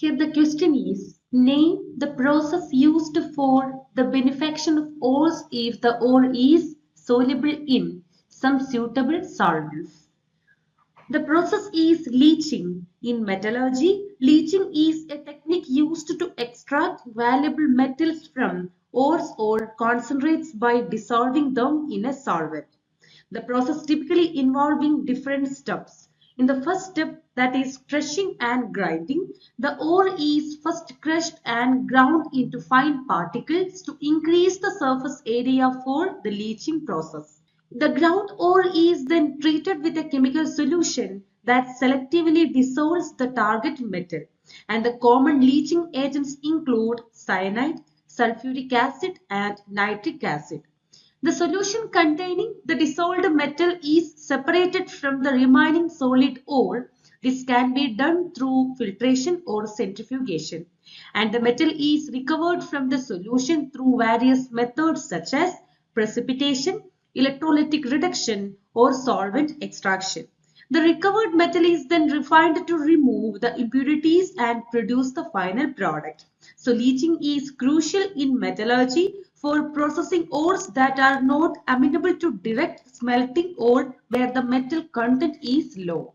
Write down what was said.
Here the question is, name the process used for the benefaction of ores if the ore is soluble in some suitable solvents. The process is leaching. In metallurgy, leaching is a technique used to extract valuable metals from ores or concentrates by dissolving them in a solvent. The process typically involving different steps. In the first step, that is crushing and grinding, the ore is first crushed and ground into fine particles to increase the surface area for the leaching process. The ground ore is then treated with a chemical solution that selectively dissolves the target metal, and the common leaching agents include cyanide, sulfuric acid, and nitric acid. The solution containing the dissolved metal is separated from the remaining solid ore. This can be done through filtration or centrifugation, and the metal is recovered from the solution through various methods such as precipitation, electrolytic reduction, or solvent extraction. The recovered metal is then refined to remove the impurities and produce the final product. So leaching is crucial in metallurgy for processing ores that are not amenable to direct smelting or where the metal content is low.